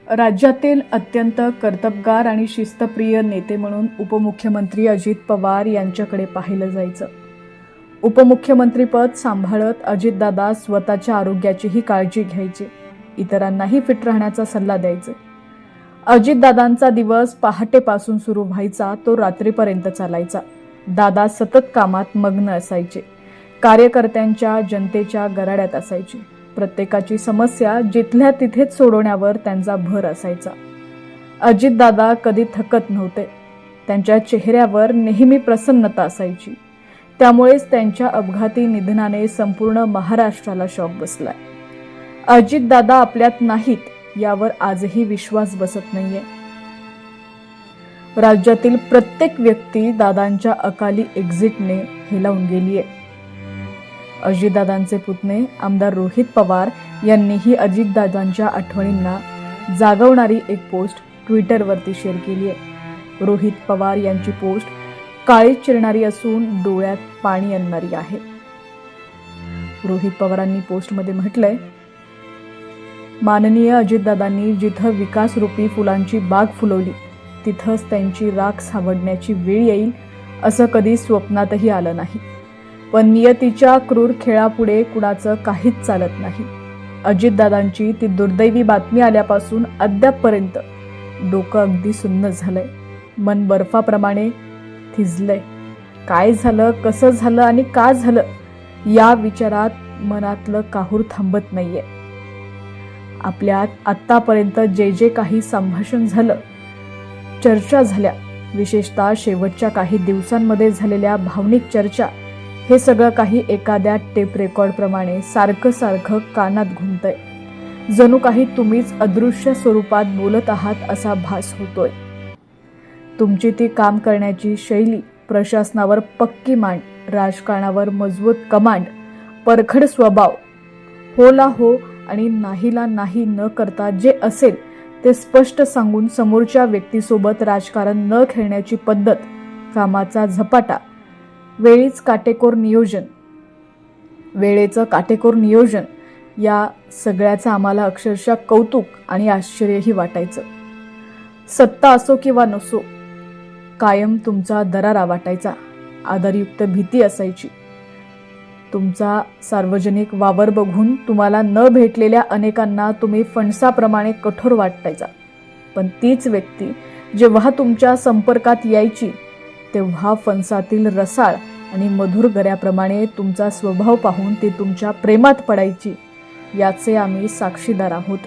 राज्यातील अत्यंत कर्तबगार आणि शिस्तप्रिय नेते म्हणून उपमुख्यमंत्री अजित पवार यांच्याकडे पाहिलं जायचं. उपमुख्यमंत्रीपद सांभाळत अजितदादा स्वतःच्या आरोग्याचीही काळजी घ्यायचे, इतरांनाही फिट राहण्याचा सल्ला द्यायचे. अजितदादांचा दिवस पहाटेपासून सुरू व्हायचा तो रात्रीपर्यंत चालायचा. दादा सतत कामात मग्न असायचे. कार्यकर्त्यांच्या जनतेच्या गराड्यात असायचे. प्रत्येकाची समस्या जिथल्या तिथेच सोडवण्यावर त्यांचा भर असायचा. अजितदादा कधी थकत नव्हते. त्यांच्या चेहऱ्यावर नेहमी प्रसन्नता असायची. त्यामुळेच त्यांच्या अपघाती निधनाने संपूर्ण महाराष्ट्राला शॉक बसलाय. अजितदादा आपल्यात नाहीत यावर आजही विश्वास बसत नाहीये. राज्यातील प्रत्येक व्यक्ती दादांच्या अकाली एक्झिटने हेलावून गेलीये. अजितदादांचे पुतणे आमदार रोहित पवार यांनीही अजितदादांच्या आठवणींना जागवणारी एक पोस्ट ट्विटरवरती शेअर केली आहे. रोहित पवार यांची पोस्ट काळीच चिरणारी असून डोळ्यात पाणी आणणारी आहे. रोहित पवारांनी पोस्टमध्ये म्हटलंय, माननीय अजितदादांनी जिथं विकासरूपी फुलांची बाग फुलवली तिथंच त्यांची राख सावडण्याची वेळ येईल असं कधी स्वप्नातही आलं नाही. पण नियतीच्या क्रूर खेळापुढे कुणाचं काहीच चालत नाही. अजितदादांची ती दुर्दैवी बातमी आल्यापासून अद्यापपर्यंत डोकं अगदी सुन्न झालंय. मन बर्फाप्रमाणे थिजलंय. काय झालं, कसं झालं आणि का झालं या विचारात मनातलं काहूर थांबत नाहीये. आपल्यात आत्तापर्यंत जे काही संभाषण झालं, चर्चा झाल्या, विशेषतः शेवटच्या काही दिवसांमध्ये झालेल्या भावनिक चर्चा, हे सगळं काही एखाद्या टेप रेकॉर्ड प्रमाणे सारखं सारखं कानात घुमतंय. जणू काही तुम्हीच अदृश्य स्वरूपात बोलत आहात असा भास होतोय. तुमची ती काम करण्याची शैली, प्रशासनावर पक्की मांड, राजकारणावर मजबूत कमांड, परखड स्वभाव, होला हो आणि नाहीला नाही न करता जे असेल ते स्पष्ट सांगून समोरच्या व्यक्तीसोबत राजकारण न खेळण्याची पद्धत, कामाचा झपाटा, वेळेचं काटेकोर नियोजन या सगळ्याचं आम्हाला अक्षरशः कौतुक आणि आश्चर्यही वाटायचं. सत्ता असो किंवा नसो, कायम तुमचा दरारा वाटायचा. आदरयुक्त भीती असायची. तुमचा सार्वजनिक वावर बघून तुम्हाला न भेटलेल्या अनेकांना तुम्ही फणसाप्रमाणे कठोर वाटायचा. पण तीच व्यक्ती जेव्हा तुमच्या संपर्कात यायची तेव्हा फणसातील रसाळ आणि मधुर गऱ्याप्रमाणे तुमचा स्वभाव पाहून ती तुमच्या प्रेमात पडायची, याचे आम्ही साक्षीदार आहोत.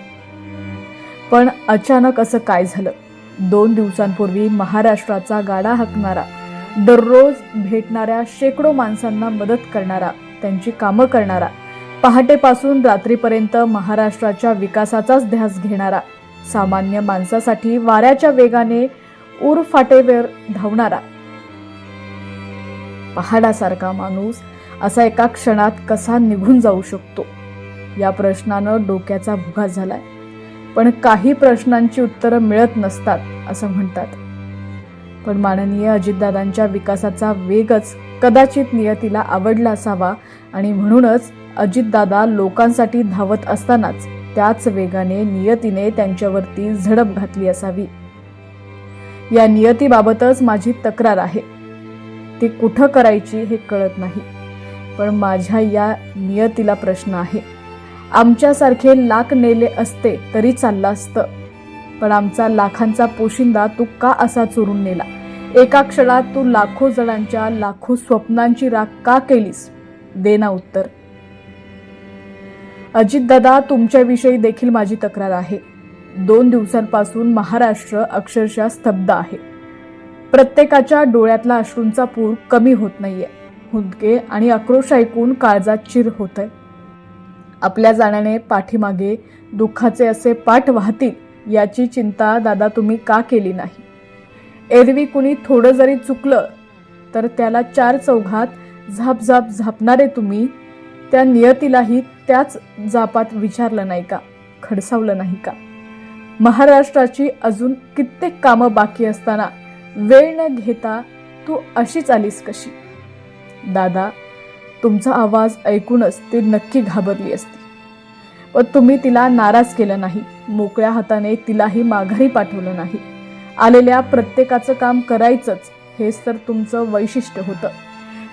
पण अचानक असं काय झालं? 2 दिवसांपूर्वी महाराष्ट्राचा गाडा हाकणारा, दररोज भेटणाऱ्या शेकडो माणसांना मदत करणारा, त्यांची कामं करणारा, पहाटेपासून रात्रीपर्यंत महाराष्ट्राच्या विकासाचाच ध्यास घेणारा, सामान्य माणसासाठी वाऱ्याच्या वेगाने उरफाटेवर धावणारा, पहाडासारखा माणूस असा एका क्षणात कसा निघून जाऊ शकतो या प्रश्नानं डोक्याचा भुगा झालाय. पण काही प्रश्नांची उत्तरं मिळत नसतात असं म्हणतात. पण माननीय अजितदादांच्या विकासाचा वेगच कदाचित नियतीला आवडला असावा आणि म्हणूनच अजितदादा लोकांसाठी धावत असतानाच त्याच वेगाने नियतीने त्यांच्यावरती झडप घातली असावी. या नियतीबाबतच माझी तक्रार आहे. ती कुठं करायची हे कळत नाही. पण माझ्या या नियतीला प्रश्न आहे. आमच्यासारखे लाख नेले असते तरी चाललं असतं, पण आमचा लाखांचा पोशिंदा तू का असा चोरून नेला? एका क्षणात तू लाखो जणांच्या लाखो स्वप्नांची राख का केलीस? दे ना उत्तर. अजितदादा, तुमच्याविषयी देखील माझी तक्रार आहे. 2 दिवसांपासून महाराष्ट्र अक्षरशः स्तब्ध आहे. प्रत्येकाच्या डोळ्यातला अश्रूंचा पूर कमी होत नाहीये. हुंदके आणि आक्रोश ऐकून काळजात चिर होतंय. आपल्या जाण्याने पाठीमागे दुःखाचे असे पाठ वाहतील याची चिंता दादा तुम्ही का केली नाही? एरवी कुणी थोडं जरी चुकलं तर त्याला 4 चौघात झापणारे तुम्ही त्या नियतीलाही त्याच जापात विचारलं नाही का? खडसावलं नाही का? महाराष्ट्राची अजून कित्येक कामं बाकी असताना वेळ न घेता तू अशीच आलीस कशी? दादा, तुमचा आवाज ऐकूनच ती नक्की घाबरली असती. व तुम्ही तिला नाराज केलं नाही, मोकळ्या हाताने तिलाही माघारी पाठवलं नाही. आलेल्या प्रत्येकाचं काम करायचंच हेच तर तुमचं वैशिष्ट्य होतं.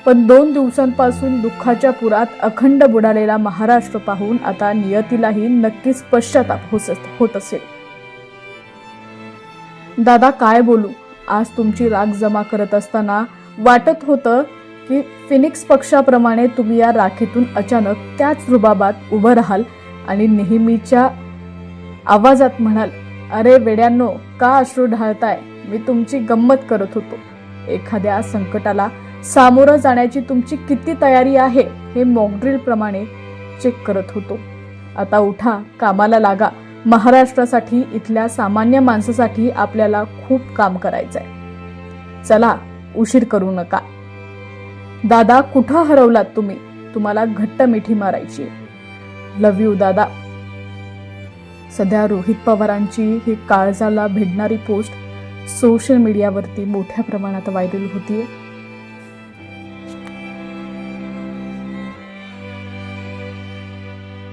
पण 2 दिवसांपासून दुःखाच्या पुरात अखंड बुडालेला महाराष्ट्र पाहून आता नियतीलाही नक्कीच पश्चाताप होत असेल. दादा काय बोलू, आज तुमची राख जमा करत असताना वाटत होतं की फिनिक्स पक्षाप्रमाणे तुम्ही या राखेतून अचानक त्याच रुबाबात उभं राहाल आणि नेहमीच्या आवाजात म्हणाल, अरे वेड्यांनो का अश्रू ढाळताय, मी तुमची गंमत करत होतो. एखाद्या संकटाला सामोरं जाण्याची तुमची किती तयारी आहे हे मॉकड्रिल प्रमाणे चेक करत होतो. आता उठा, कामाला लागा. महाराष्ट्रासाठी, इथल्या सामान्य माणसासाठी आपल्याला खूप काम करायचंय. चला, उशीर करू नका. दादा कुठं हरवलात तुम्ही, तुम्हाला घट्ट मिठी मारायची. लव्ह यू दादा. सध्या रोहित पवारांची ही काळजाला भिडणारी पोस्ट सोशल मीडियावरती मोठ्या प्रमाणात व्हायरल होतीये.